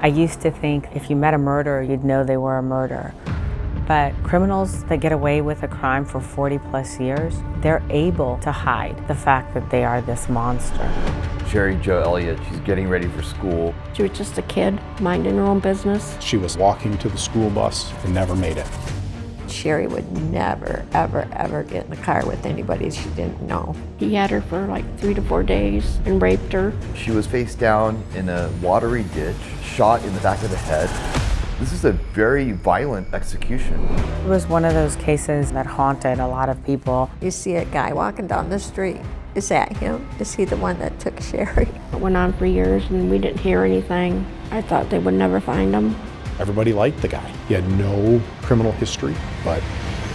I used to think if you met a murderer, you'd know they were a murderer. But criminals that get away with a crime for 40 plus years, they're able to hide the fact that they are this monster. Sheri Jo Elliott, she's getting ready for school. She was just a kid, minding her own business. She was walking to the school bus and never made it. Sherry would never, ever, ever get in the car with anybody she didn't know. He had her for like 3 to 4 days and raped her. She was face down in a watery ditch, shot in the back of the head. This is a very violent execution. It was one of those cases that haunted a lot of people. You see a guy walking down the street. Is that him? Is he the one that took Sherry? It went on for years and we didn't hear anything. I thought they would never find him. Everybody liked the guy. He had no criminal history, but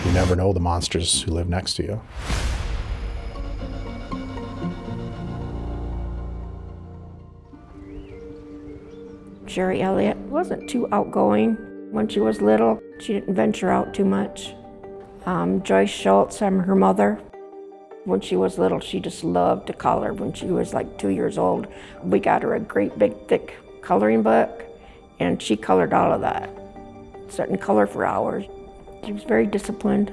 you never know the monsters who live next to you. Sheri Elliott wasn't too outgoing. When she was little, she didn't venture out too much. Joyce Schultz, I'm her mother. When she was little, she just loved to color. When she was like 2 years old, we got her a great big thick coloring book, and she colored all of that. Sat in color for hours. She was very disciplined.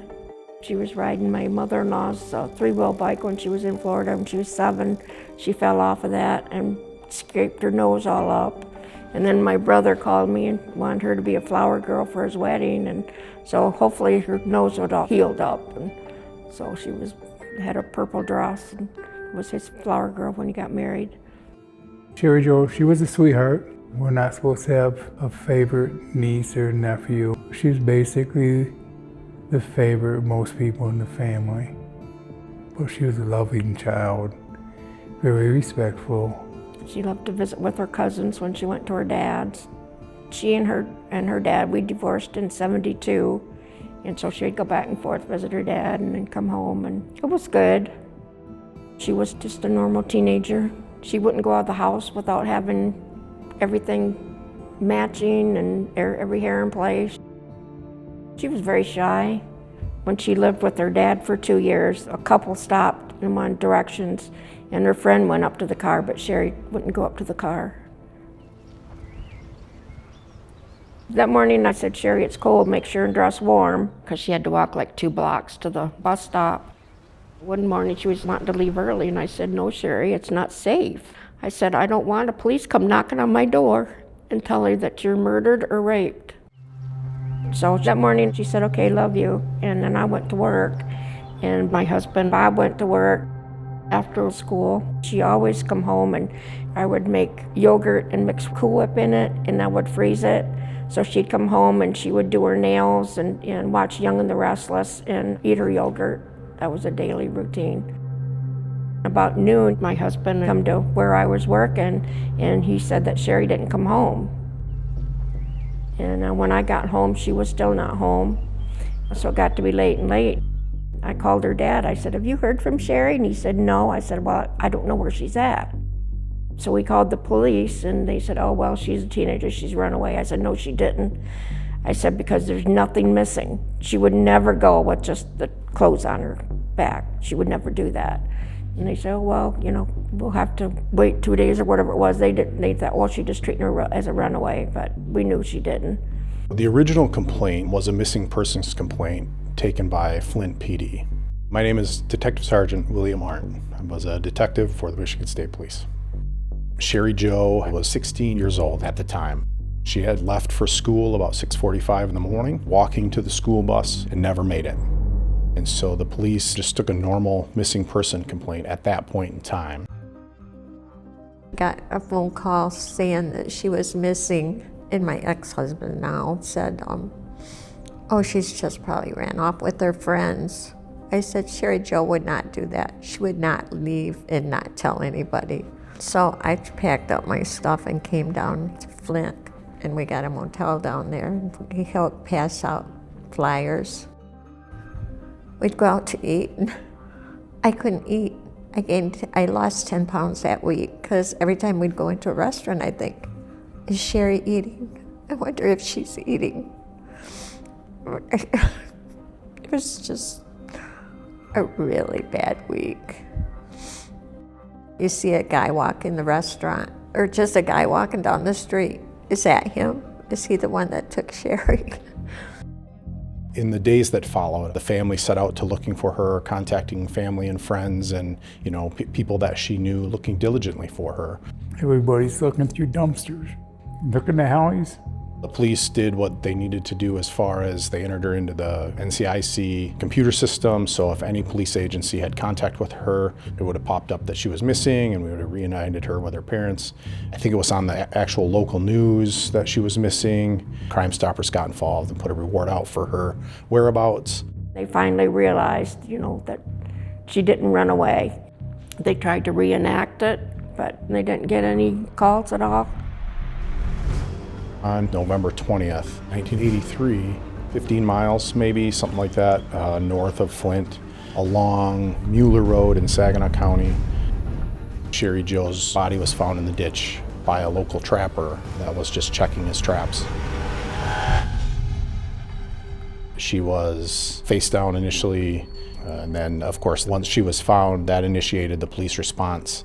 She was riding my mother-in-law's three-wheel bike when she was in Florida when she was 7. She fell off of that and scraped her nose all up. And then my brother called me and wanted her to be a flower girl for his wedding, and so hopefully her nose would all healed up. And so she had a purple dress and was his flower girl when he got married. Sheri Jo, she was a sweetheart. We're not supposed to have a favorite niece or nephew. She's basically the favorite of most people in the family. But she was a loving child, very respectful. She loved to visit with her cousins when she went to her dad's. She and her dad, we divorced in '72, and so she'd go back and forth, visit her dad, and then come home, and it was good. She was just a normal teenager. She wouldn't go out of the house without having everything matching and every hair in place. She was very shy. When she lived with her dad for 2 years, a couple stopped and went directions, and her friend went up to the car, but Sheri wouldn't go up to the car. That morning I said, Sheri, it's cold, make sure and dress warm, because she had to walk like 2 blocks to the bus stop. One morning she was wanting to leave early, and I said, no, Sheri, it's not safe. I said, I don't want a police come knocking on my door and tell her that you're murdered or raped. So that morning she said, okay, love you. And then I went to work, and my husband Bob went to work. After school, she always come home, and I would make yogurt and mix Cool Whip in it, and I would freeze it. So she'd come home and she would do her nails and watch Young and the Restless and eat her yogurt. That was a daily routine. About noon, my husband come to where I was working, and he said that Sheri didn't come home. And when I got home, she was still not home. So it got to be late and late. I called her dad. I said, have you heard from Sheri? And he said, no. I said, well, I don't know where she's at. So we called the police, and they said, oh, well, she's a teenager. She's run away. I said, no, she didn't. I said, because there's nothing missing. She would never go with just the clothes on her back. She would never do that. And they said, oh, well, we'll have to wait 2 days or whatever it was. They thought, well, she just treated her as a runaway, but we knew she didn't. The original complaint was a missing persons complaint taken by Flint PD. My name is Detective Sergeant William Martin. I was a detective for the Michigan State Police. Sheri Jo was 16 years old at the time. She had left for school about 6:45 in the morning, walking to the school bus, and never made it. And so the police just took a normal missing person complaint at that point in time. Got a phone call saying that she was missing, and my ex-husband now said, oh, she's just probably ran off with her friends. I said, Sheri Jo would not do that. She would not leave and not tell anybody. So I packed up my stuff and came down to Flint, and we got a motel down there. He helped pass out flyers. We'd go out to eat, and I couldn't eat. I lost 10 pounds that week, because every time we'd go into a restaurant, I'd think, is Sheri eating? I wonder if she's eating. It was just a really bad week. You see a guy walk in the restaurant, or just a guy walking down the street, is that him? Is he the one that took Sheri? In the days that followed, the family set out to looking for her, contacting family and friends and, people that she knew, looking diligently for her. Everybody's looking through dumpsters, looking at alleys. The police did what they needed to do as far as they entered her into the NCIC computer system, so if any police agency had contact with her, it would have popped up that she was missing and we would have reunited her with her parents. I think it was on the actual local news that she was missing. Crime Stoppers got involved and put a reward out for her whereabouts. They finally realized, that she didn't run away. They tried to reenact it, but they didn't get any calls at all. On November 20th, 1983, 15 miles maybe, something like that, north of Flint, along Mueller Road in Saginaw County, Sheri Jo's body was found in the ditch by a local trapper that was just checking his traps. She was face down initially, and then of course once she was found, that initiated the police response.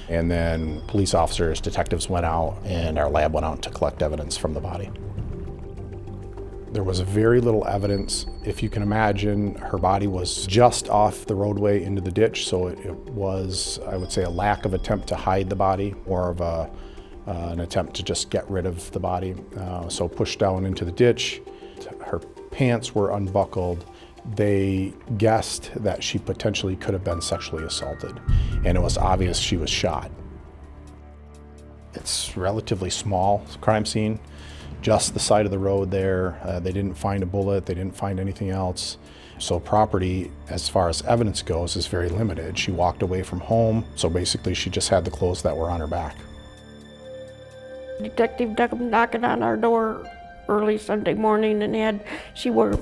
And then police officers, detectives went out, and our lab went out to collect evidence from the body. There was very little evidence. If you can imagine, her body was just off the roadway into the ditch, so it was, I would say, a lack of attempt to hide the body, more of an attempt to just get rid of the body. So pushed down into the ditch. Her pants were unbuckled. They guessed that she potentially could have been sexually assaulted, and it was obvious she was shot. It's a relatively small crime scene, just the side of the road there. They didn't find a bullet, they didn't find anything else. So property, as far as evidence goes, is very limited. She walked away from home, so basically she just had the clothes that were on her back. Detective come knocking on our door early Sunday morning, and she wore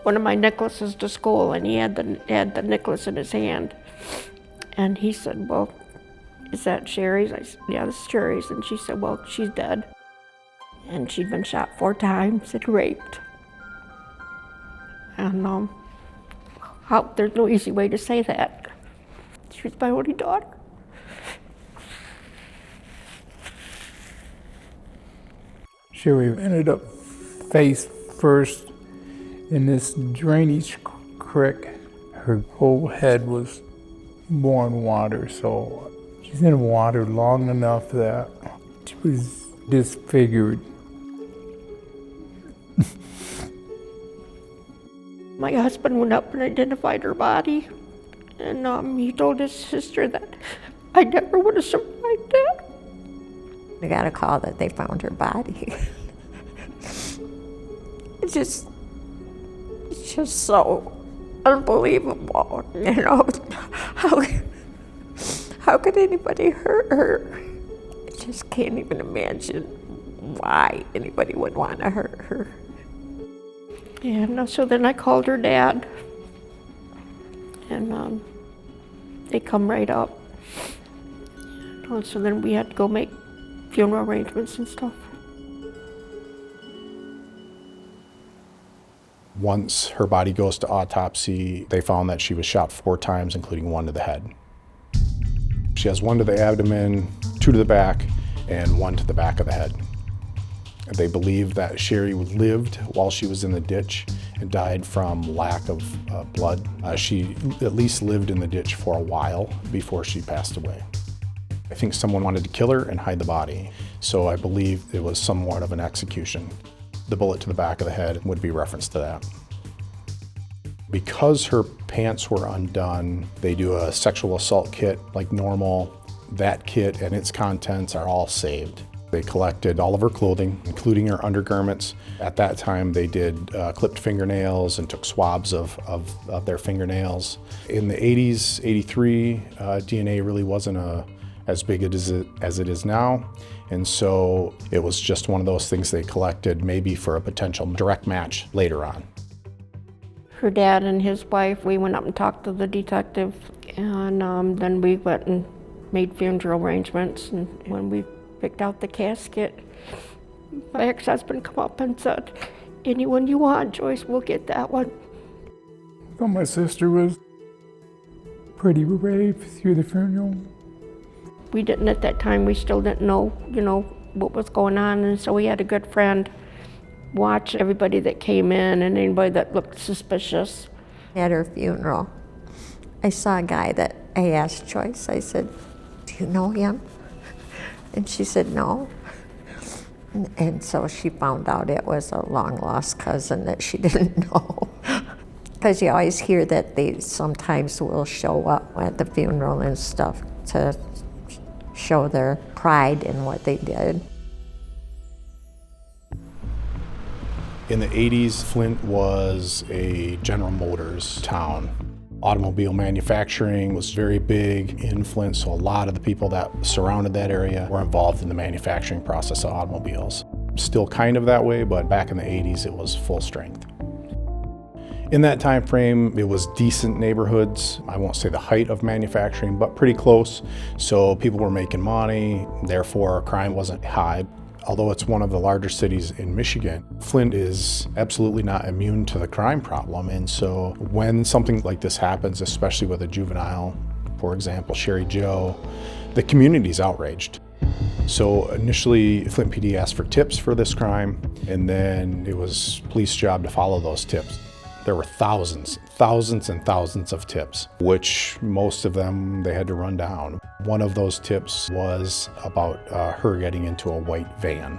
one of my necklaces to school, and he had the necklace in his hand. And he said, "Well, is that Sheri's?" I said, "Yeah, this is Sheri's." And she said, "Well, she's dead. And she'd been shot 4 times and raped." And there's no easy way to say that. She was my only daughter. Sheri ended up face first in this drainage creek. Her whole head was more in water, so she's in water long enough that she was disfigured. My husband went up and identified her body, and he told his sister that I never would have survived that. I got a call that they found her body. It's just so unbelievable, How could anybody hurt her? I just can't even imagine why anybody would want to hurt her. And so then I called her dad, and they come right up. So then we had to go make funeral arrangements and stuff. Once her body goes to autopsy, they found that she was shot 4 times, including 1 to the head. She has 1 to the abdomen, 2 to the back, and 1 to the back of the head. They believe that Sheri lived while she was in the ditch and died from lack of blood. She at least lived in the ditch for a while before she passed away. I think someone wanted to kill her and hide the body, so I believe it was somewhat of an execution. The bullet to the back of the head would be reference to that. Because her pants were undone, they do a sexual assault kit like normal. That kit and its contents are all saved. They collected all of her clothing, including her undergarments. At that time, they did clipped fingernails and took swabs of their fingernails. In the 80s, 83, DNA really wasn't as big as it is now. And so it was just one of those things they collected maybe for a potential direct match later on. Her dad and his wife, we went up and talked to the detective, and then we went and made funeral arrangements. And when we picked out the casket, my ex-husband come up and said, "Anyone you want, Joyce, we'll get that one." But my sister was pretty brave through the funeral. We didn't at that time, we still didn't know, what was going on, and so we had a good friend watch everybody that came in and anybody that looked suspicious. At her funeral, I saw a guy that I asked Joyce, I said, "Do you know him?" And she said, "No." And so she found out it was a long-lost cousin that she didn't know. Because you always hear that they sometimes will show up at the funeral and stuff to show their pride in what they did. In the 80s, Flint was a General Motors town. Automobile manufacturing was very big in Flint, so a lot of the people that surrounded that area were involved in the manufacturing process of automobiles. Still kind of that way, but back in the 80s, it was full strength. In that time frame, it was decent neighborhoods. I won't say the height of manufacturing, but pretty close. So people were making money, therefore crime wasn't high. Although it's one of the larger cities in Michigan, Flint is absolutely not immune to the crime problem. And so when something like this happens, especially with a juvenile, for example, Sheri Jo, the community's outraged. So initially, Flint PD asked for tips for this crime, and then it was police job to follow those tips. There were thousands and thousands of tips, which most of them they had to run down. One of those tips was about her getting into a white van.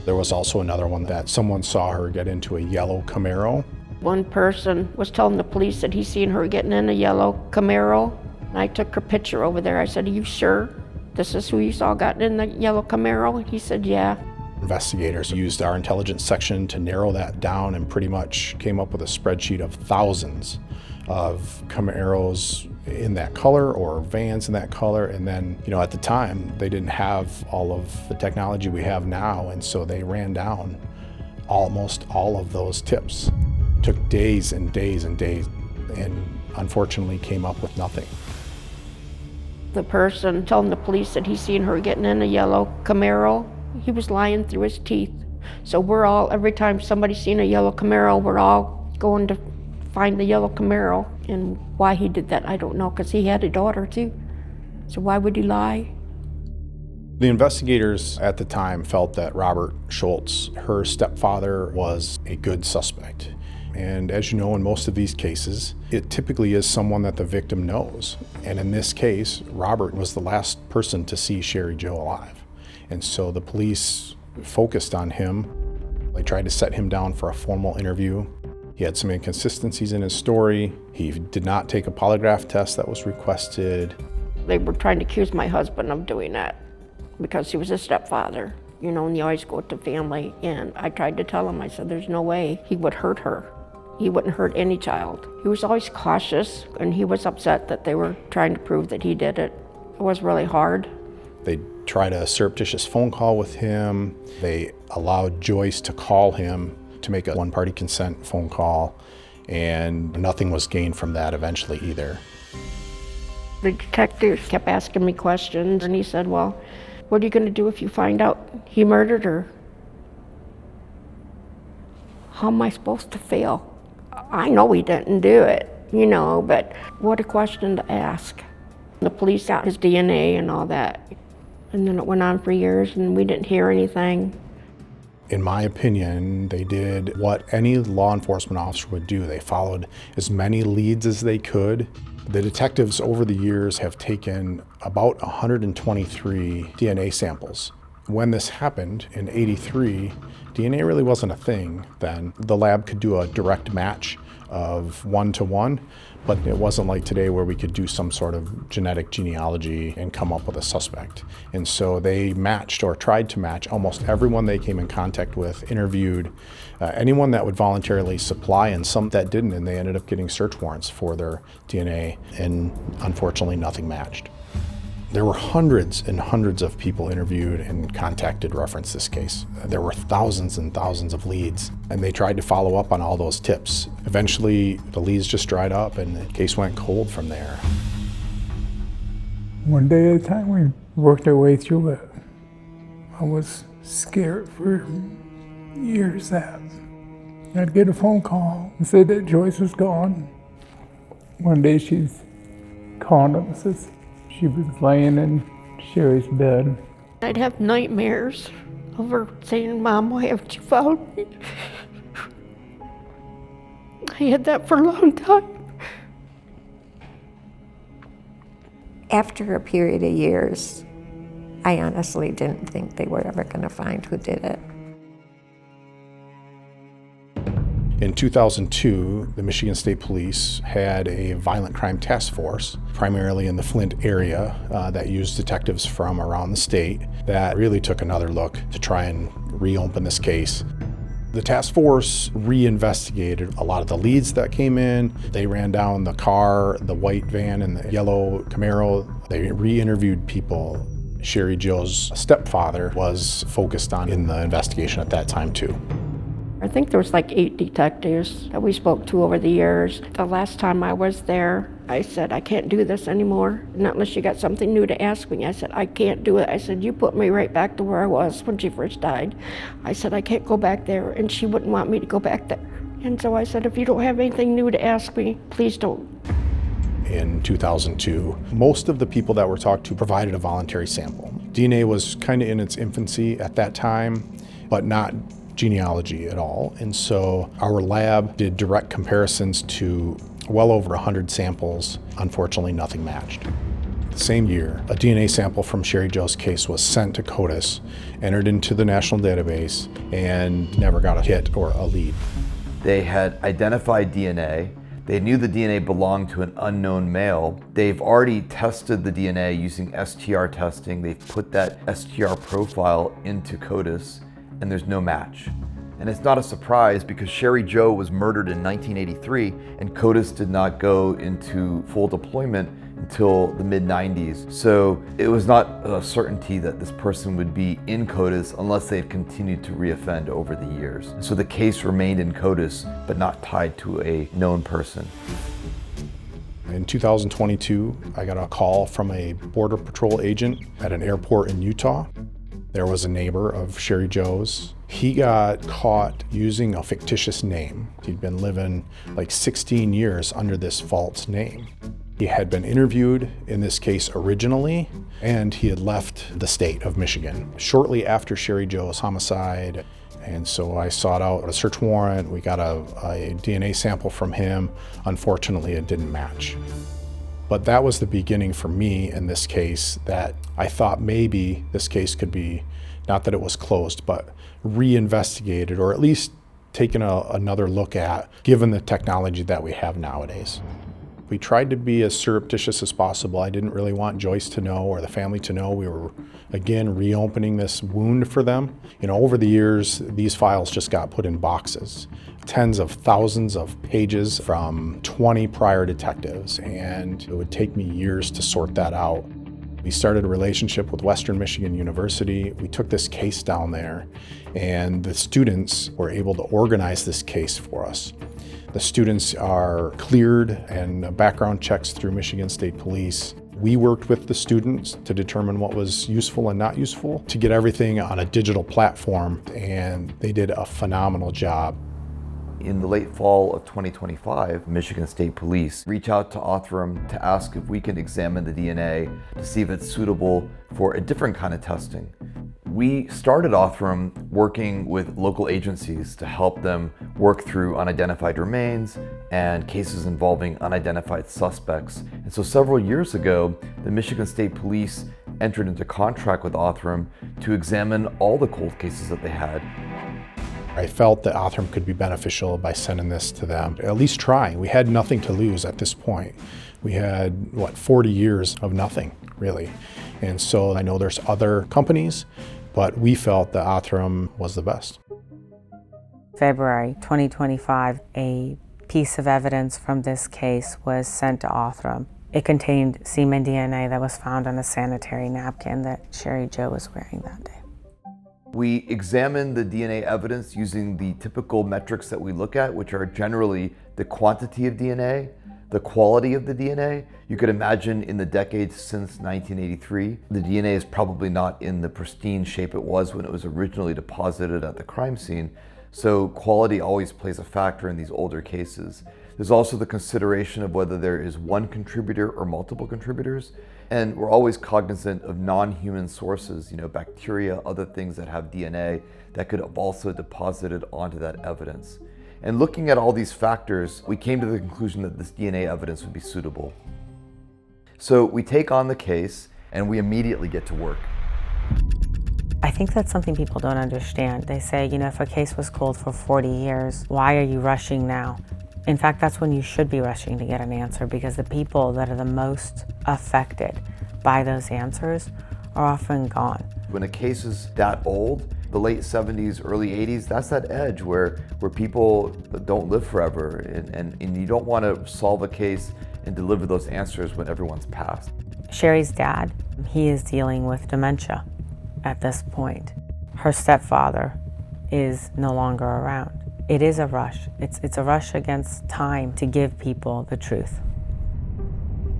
There was also another one that someone saw her get into a yellow Camaro. One person was telling the police that he seen her getting in a yellow Camaro. And I took her picture over there. I said, "Are you sure this is who you saw got in the yellow Camaro?" He said, "Yeah." Investigators used our intelligence section to narrow that down and pretty much came up with a spreadsheet of thousands of Camaros in that color or vans in that color. And then, at the time, they didn't have all of the technology we have now, and so they ran down almost all of those tips. Took days and days and days, and unfortunately came up with nothing. The person telling the police that he seen her getting in a yellow Camaro, he was lying through his teeth. So we're all, every time somebody's seen a yellow Camaro, we're all going to find the yellow Camaro. And why he did that, I don't know, because he had a daughter too. So why would he lie? The investigators at the time felt that Robert Schultz, her stepfather, was a good suspect. And as you know, in most of these cases, it typically is someone that the victim knows. And in this case, Robert was the last person to see Sheri Jo alive. And so the police focused on him. They tried to set him down for a formal interview. He had some inconsistencies in his story. He did not take a polygraph test that was requested. They were trying to accuse my husband of doing that because he was a stepfather, and you always go with the family. And I tried to tell him, I said, there's no way he would hurt her. He wouldn't hurt any child. He was always cautious, and he was upset that they were trying to prove that he did it. It was really hard. They tried a surreptitious phone call with him. They allowed Joyce to call him to make a one-party consent phone call, and nothing was gained from that eventually either. The detective kept asking me questions, and he said, well, what are you going to do if you find out he murdered her? How am I supposed to feel? I know he didn't do it, but what a question to ask. The police got his DNA and all that. And then it went on for years and we didn't hear anything. In my opinion, they did what any law enforcement officer would do. They followed as many leads as they could. The detectives over the years have taken about 123 DNA samples. When this happened in '83, DNA really wasn't a thing then. The lab could do a direct match of 1-to-1, but it wasn't like today where we could do some sort of genetic genealogy and come up with a suspect. And so they matched or tried to match almost everyone they came in contact with, interviewed anyone that would voluntarily supply, and some that didn't, and they ended up getting search warrants for their DNA, and unfortunately nothing matched. There were hundreds and hundreds of people interviewed and contacted reference this case. There were thousands and thousands of leads, and they tried to follow up on all those tips. Eventually, the leads just dried up and the case went cold from there. One day at a time, we worked our way through it. I was scared for years that I'd get a phone call and say that Joyce was gone. One day she's calling up and says, she was laying in Sheri's bed. I'd have nightmares over saying, "Mom, why haven't you found me?" I had that for a long time. After a period of years, I honestly didn't think they were ever going to find who did it. In 2002, the Michigan State Police had a violent crime task force, primarily in the Flint area, that used detectives from around the state that really took another look to try and reopen this case. The task force reinvestigated a lot of the leads that came in. They ran down the car, the white van and the yellow Camaro. They re-interviewed people. Sheri Jo's stepfather was focused on in the investigation at that time too. I think there was like 8 detectives that we spoke to over the years. The last time I was there, I said, "I can't do this anymore, not unless you got something new to ask me." I said, "I can't do it." I said, "You put me right back to where I was when she first died." I said, "I can't go back there," and she wouldn't want me to go back there. And so I said, "If you don't have anything new to ask me, please don't." In 2002, most of the people that were talked to provided a voluntary sample. DNA was kind of in its infancy at that time, but not genealogy at all. And so our lab did direct comparisons to well over 100 samples. Unfortunately, nothing matched. The same year, a DNA sample from Sheri Jo's case was sent to CODIS, entered into the national database, and never got a hit or a lead. They had identified DNA. They knew the DNA belonged to an unknown male. They've already tested the DNA using STR testing. They've put that STR profile into CODIS, and there's no match. And it's not a surprise because Sheri Jo was murdered in 1983 and CODIS did not go into full deployment until the mid-90s. So it was not a certainty that this person would be in CODIS unless they had continued to reoffend over the years. So the case remained in CODIS, but not tied to a known person. In 2022, I got a call from a Border Patrol agent at an airport in Utah. There was a neighbor of Sheri Jo's. He got caught using a fictitious name. He'd been living like 16 years under this false name. He had been interviewed in this case originally, and he had left the state of Michigan shortly after Sheri Jo's homicide. And so I sought out a search warrant. We got a DNA sample from him. Unfortunately, it didn't match. But that was the beginning for me in this case, that I thought maybe this case could be, not that it was closed, but reinvestigated, or at least taken another look at, given the technology that we have nowadays. We tried to be as surreptitious as possible. I didn't really want Joyce to know or the family to know. We were, again, reopening this wound for them. You know, over the years, these files just got put in boxes. Tens of thousands of pages from 20 prior detectives, and it would take me years to sort that out. We started a relationship with Western Michigan University. We took this case down there, and the students were able to organize this case for us. The students are cleared and background checks through Michigan State Police. We worked with the students to determine what was useful and not useful, to get everything on a digital platform, and they did a phenomenal job. In the late fall of 2025, Michigan State Police reached out to Othram to ask if we can examine the DNA to see if it's suitable for a different kind of testing. We started Othram working with local agencies to help them work through unidentified remains and cases involving unidentified suspects. And so several years ago, the Michigan State Police entered into contract with Othram to examine all the cold cases that they had. I felt that Othram could be beneficial by sending this to them, at least trying. We had nothing to lose at this point. We had, 40 years of nothing, really. And so I know there's other companies, but we felt that Othram was the best. February 2025, a piece of evidence from this case was sent to Othram. It contained semen DNA that was found on a sanitary napkin that Sheri Jo was wearing that day. We examined the DNA evidence using the typical metrics that we look at, which are generally the quantity of DNA, the quality of the DNA. You could imagine in the decades since 1983, the DNA is probably not in the pristine shape it was when it was originally deposited at the crime scene. So quality always plays a factor in these older cases. There's also the consideration of whether there is one contributor or multiple contributors. And we're always cognizant of non-human sources, bacteria, other things that have DNA that could have also deposited onto that evidence. And looking at all these factors, we came to the conclusion that this DNA evidence would be suitable. So we take on the case and we immediately get to work. I think that's something people don't understand. They say, if a case was cold for 40 years, why are you rushing now? In fact, that's when you should be rushing to get an answer, because the people that are the most affected by those answers are often gone. When a case is that old, the late 70s, early 80s, that's that edge where people don't live forever, and you don't want to solve a case and deliver those answers when everyone's passed. Sheri's dad, he is dealing with dementia at this point. Her stepfather is no longer around. It is a rush. It's a rush against time to give people the truth.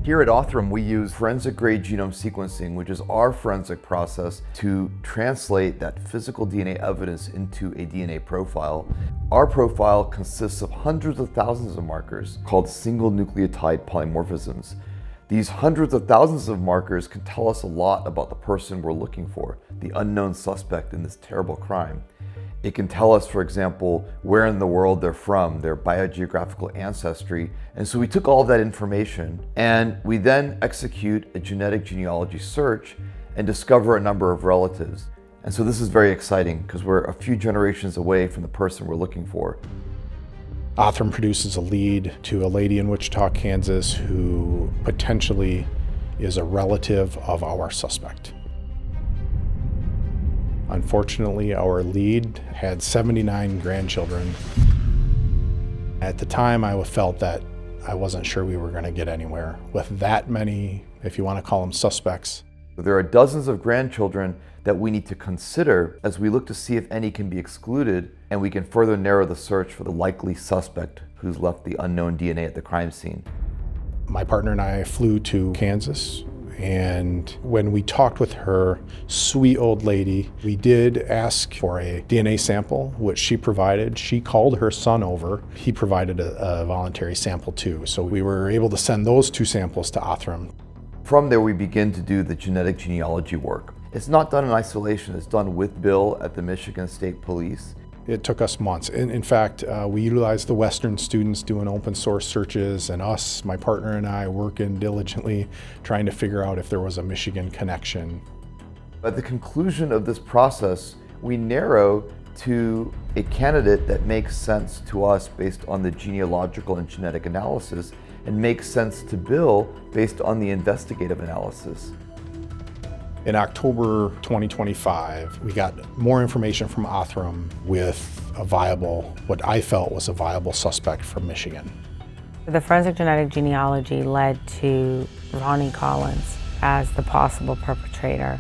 Here at Othram, we use forensic-grade genome sequencing, which is our forensic process to translate that physical DNA evidence into a DNA profile. Our profile consists of hundreds of thousands of markers called single nucleotide polymorphisms. These hundreds of thousands of markers can tell us a lot about the person we're looking for, the unknown suspect in this terrible crime. It can tell us, for example, where in the world they're from, their biogeographical ancestry. And so we took all of that information and we then execute a genetic genealogy search and discover a number of relatives. And so this is very exciting because we're a few generations away from the person we're looking for. Othram produces a lead to a lady in Wichita, Kansas, who potentially is a relative of our suspect. Unfortunately, our lead had 79 grandchildren. At the time, I felt that I wasn't sure we were going to get anywhere with that many, if you want to call them suspects. There are dozens of grandchildren that we need to consider as we look to see if any can be excluded, and we can further narrow the search for the likely suspect who's left the unknown DNA at the crime scene. My partner and I flew to Kansas, and when we talked with her, sweet old lady, we did ask for a DNA sample, which she provided. She called her son over. He provided a voluntary sample too. So we were able to send those two samples to Othram. From there, we begin to do the genetic genealogy work. It's not done in isolation. It's done with Bill at the Michigan State Police. It took us months. In fact, we utilized the Western students doing open source searches, and us, my partner and I, working diligently trying to figure out if there was a Michigan connection. At the conclusion of this process, we narrow to a candidate that makes sense to us based on the genealogical and genetic analysis, and makes sense to Bill based on the investigative analysis. In October 2025, we got more information from Othram with what I felt was a viable suspect from Michigan. The forensic genetic genealogy led to Ronnie Collins as the possible perpetrator.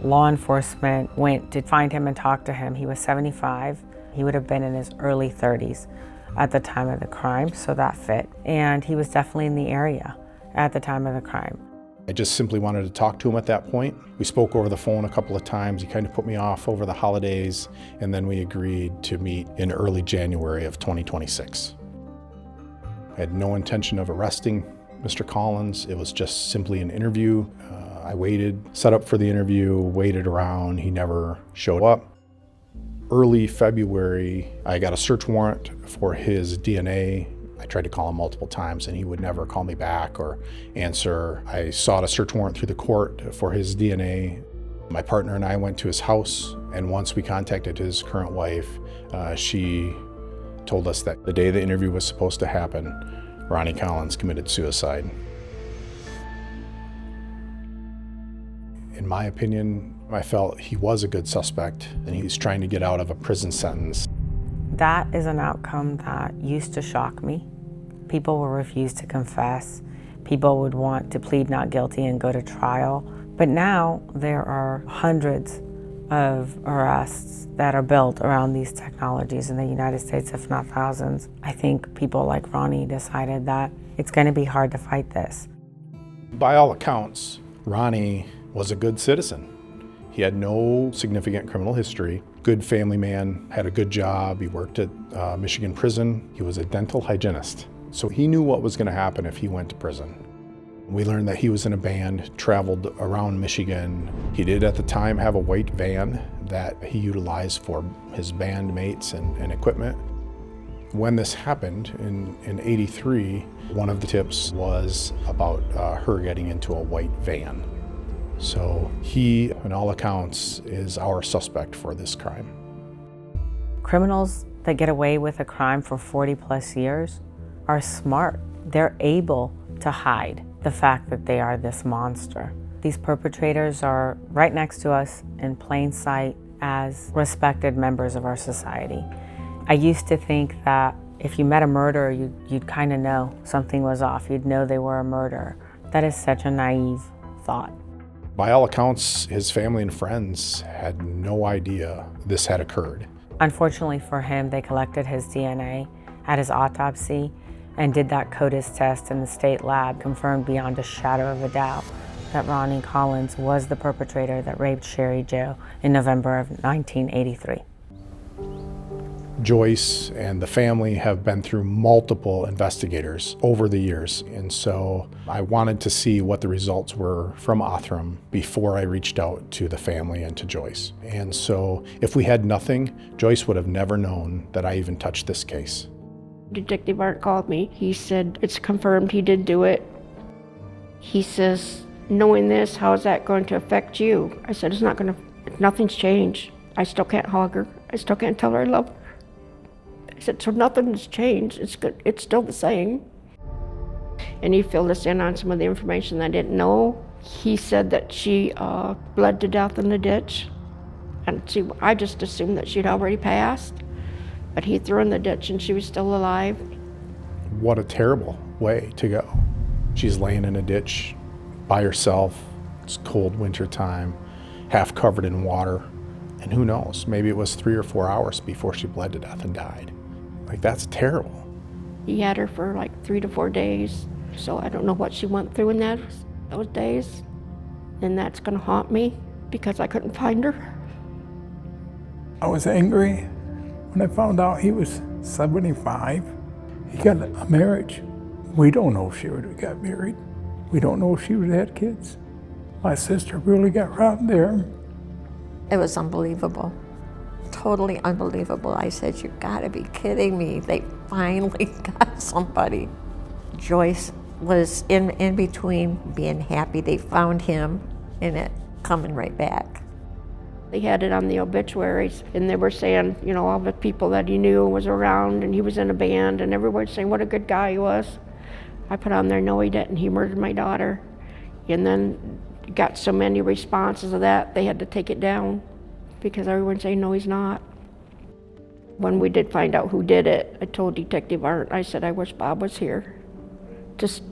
Law enforcement went to find him and talk to him. He was 75. He would have been in his early 30s at the time of the crime, so that fit. And he was definitely in the area at the time of the crime. I just simply wanted to talk to him at that point. We spoke over the phone a couple of times. He kind of put me off over the holidays, and then we agreed to meet in early January of 2026. I had no intention of arresting Mr. Collins. It was just simply an interview. I waited, set up for the interview, waited around. He never showed up. Early February, I got a search warrant for his DNA. I tried to call him multiple times and he would never call me back or answer. I sought a search warrant through the court for his DNA. My partner and I went to his house, and once we contacted his current wife, she told us that the day the interview was supposed to happen, Ronnie Collins committed suicide. In my opinion, I felt he was a good suspect and he's trying to get out of a prison sentence. That is an outcome that used to shock me. People will refuse to confess. People would want to plead not guilty and go to trial. But now there are hundreds of arrests that are built around these technologies in the United States, if not thousands. I think people like Ronnie decided that it's going to be hard to fight this. By all accounts, Ronnie was a good citizen. He had no significant criminal history. Good family man, had a good job. He worked at Michigan prison. He was a dental hygienist. So he knew what was going to happen if he went to prison. We learned that he was in a band, traveled around Michigan. He did at the time have a white van that he utilized for his band mates and equipment. When this happened in '83, one of the tips was about her getting into a white van. So he, in all accounts, is our suspect for this crime. Criminals that get away with a crime for 40+ years are smart. They're able to hide the fact that they are this monster. These perpetrators are right next to us in plain sight as respected members of our society. I used to think that if you met a murderer, you'd kind of know something was off. You'd know they were a murderer. That is such a naive thought. By all accounts, his family and friends had no idea this had occurred. Unfortunately for him, they collected his DNA at his autopsy and did that CODIS test in the state lab, confirmed beyond a shadow of a doubt that Ronnie Collins was the perpetrator that raped Sheri Jo in November of 1983. Joyce and the family have been through multiple investigators over the years, and so I wanted to see what the results were from Othram before I reached out to the family and to Joyce. And so if we had nothing, Joyce would have never known that I even touched this case. Detective Art called me. He said, it's confirmed he did do it. He says, knowing this, how is that going to affect you? I said, it's not going to, nothing's changed. I still can't hug her. I still can't tell her I love her. I said, so nothing's changed. It's good. It's still the same. And he filled us in on some of the information I didn't know. He said that she bled to death in the ditch. And I just assumed that she'd already passed. But he threw her in the ditch and she was still alive. What a terrible way to go. She's laying in a ditch by herself. It's cold winter time, half covered in water. And who knows, maybe it was 3 or 4 hours before she bled to death and died. Like, that's terrible. He had her for like 3 to 4 days. So I don't know what she went through in those days. And that's gonna haunt me because I couldn't find her. I was angry when I found out he was 75. He got a marriage. We don't know if she would have got married. We don't know if she would have had kids. My sister really got robbed there. It was unbelievable, totally unbelievable. I said, you gotta be kidding me. They finally got somebody. Joyce was in between being happy they found him and it coming right back. They had it on the obituaries, and they were saying, you know, all the people that he knew was around, and he was in a band, and everyone was saying what a good guy he was. I put on there, no, he didn't. He murdered my daughter. And then got so many responses of that, they had to take it down because everyone's saying, no, he's not. When we did find out who did it, I told Detective Art, I said, I wish Bob was here just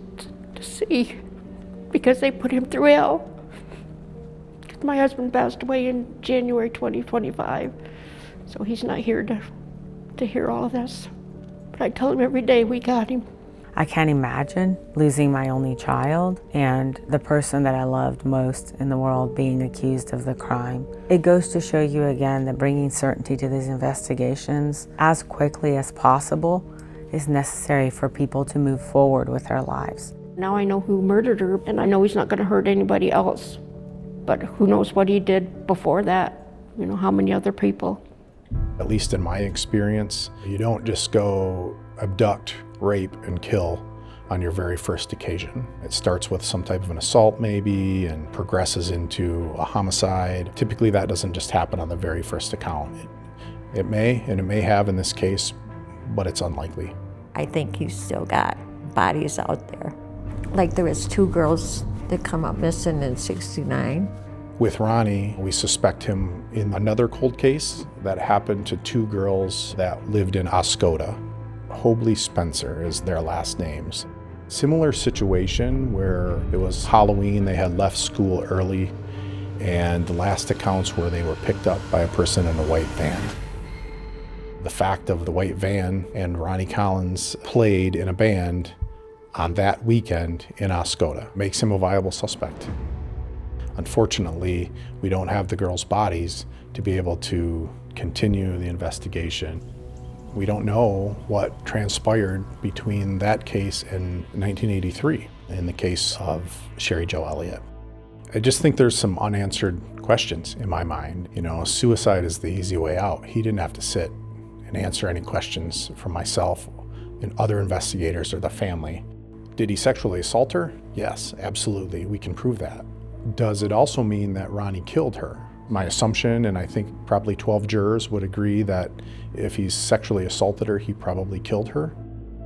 to see, because they put him through hell. My husband passed away in January 2025, so he's not here to hear all of this. But I tell him every day we got him. I can't imagine losing my only child and the person that I loved most in the world being accused of the crime. It goes to show you again that bringing certainty to these investigations as quickly as possible is necessary for people to move forward with their lives. Now I know who murdered her, and I know he's not going to hurt anybody else. But who knows what he did before that? You know, how many other people? At least in my experience, you don't just go abduct, rape, and kill on your very first occasion. It starts with some type of an assault maybe and progresses into a homicide. Typically that doesn't just happen on the very first account. It may, and it may have in this case, but it's unlikely. I think he's still got bodies out there. Like there was 2 girls that come up missing in '69. With Ronnie, we suspect him in another cold case that happened to 2 girls that lived in Oscoda. Hobley Spencer is their last names. Similar situation where it was Halloween, they had left school early, and the last accounts were they were picked up by a person in a white van. The fact of the white van and Ronnie Collins played in a band on that weekend in Oscoda makes him a viable suspect. Unfortunately, we don't have the girls' bodies to be able to continue the investigation. We don't know what transpired between that case and 1983 in the case of Sheri Jo Elliott. I just think there's some unanswered questions in my mind. You know, suicide is the easy way out. He didn't have to sit and answer any questions from myself and other investigators or the family. Did he sexually assault her? Yes, absolutely. We can prove that. Does it also mean that Ronnie killed her? My assumption, and I think probably 12 jurors would agree, that if he's sexually assaulted her, he probably killed her.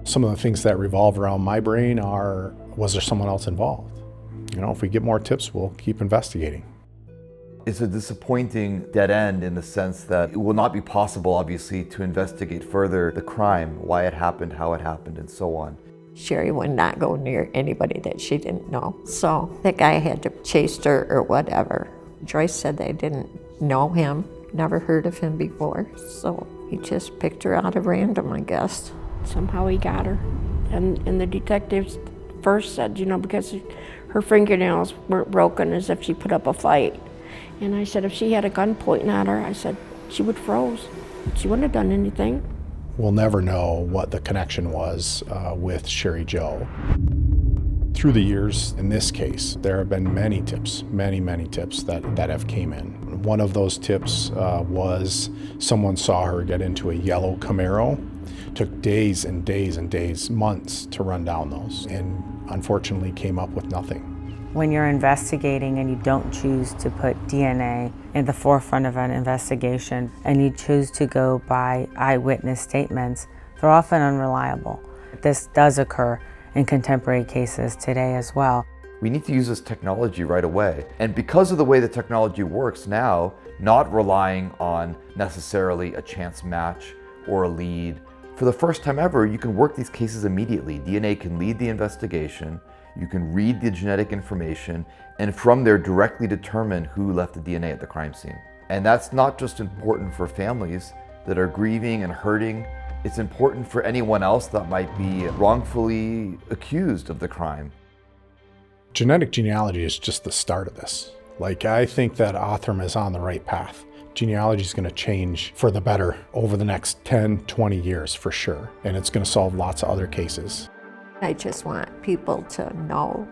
Some of the things that revolve around my brain are, was there someone else involved? You know, if we get more tips, we'll keep investigating. It's a disappointing dead end in the sense that it will not be possible, obviously, to investigate further the crime, why it happened, how it happened, and so on. Sheri would not go near anybody that she didn't know. So the guy had to chase her or whatever. Joyce said they didn't know him, never heard of him before. So he just picked her out of random, I guess. Somehow he got her. And the detectives first said, you know, because her fingernails weren't broken, as if she put up a fight. And I said, if she had a gun pointing at her, I said, she would froze. She wouldn't have done anything. We'll never know what the connection was with Sheri Jo. Through the years, in this case, there have been many tips, many tips that have came in. One of those tips was someone saw her get into a yellow Camaro. Took days and days and days, months to run down those, and unfortunately came up with nothing. When you're investigating and you don't choose to put DNA in the forefront of an investigation and you choose to go by eyewitness statements, they're often unreliable. This does occur in contemporary cases today as well. We need to use this technology right away. And because of the way the technology works now, not relying on necessarily a chance match or a lead, for the first time ever, you can work these cases immediately. DNA can lead the investigation, you can read the genetic information, and from there directly determine who left the DNA at the crime scene. And that's not just important for families that are grieving and hurting, it's important for anyone else that might be wrongfully accused of the crime. Genetic genealogy is just the start of this. Like, I think that Othram is on the right path. Genealogy is going to change for the better over the next 10, 20 years for sure. And it's going to solve lots of other cases. I just want people to know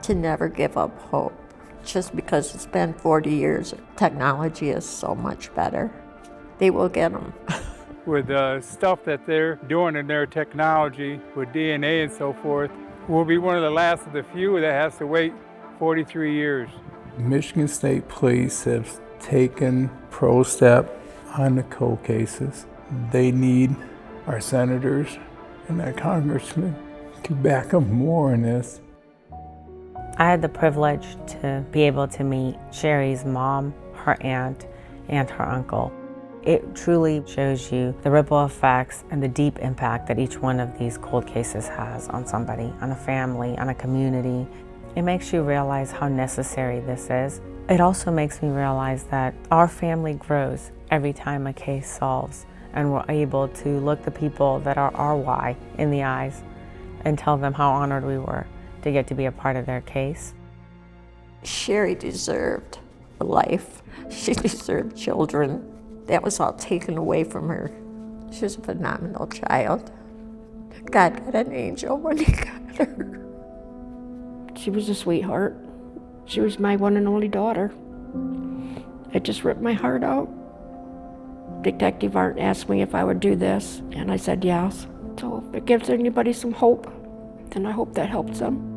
to never give up hope. Just because it's been 40 years, technology is so much better. They will get them. With the stuff that they're doing in their technology with DNA and so forth, we'll be one of the last of the few that has to wait 43 years. Michigan State Police have taken pro step on the cold cases. They need our senators and our congressmen to back them more in this. I had the privilege to be able to meet Sheri's mom, her aunt, and her uncle. It truly shows you the ripple effects and the deep impact that each one of these cold cases has on somebody, on a family, on a community. It makes you realize how necessary this is. It also makes me realize that our family grows every time a case solves, and we're able to look the people that are our why in the eyes and tell them how honored we were to get to be a part of their case. Sheri deserved a life. She deserved children. That was all taken away from her. She was a phenomenal child. God got an angel when he got her. She was a sweetheart. She was my one and only daughter. It just ripped my heart out. Detective Art asked me if I would do this, and I said yes. So if it gives anybody some hope, then I hope that helps them.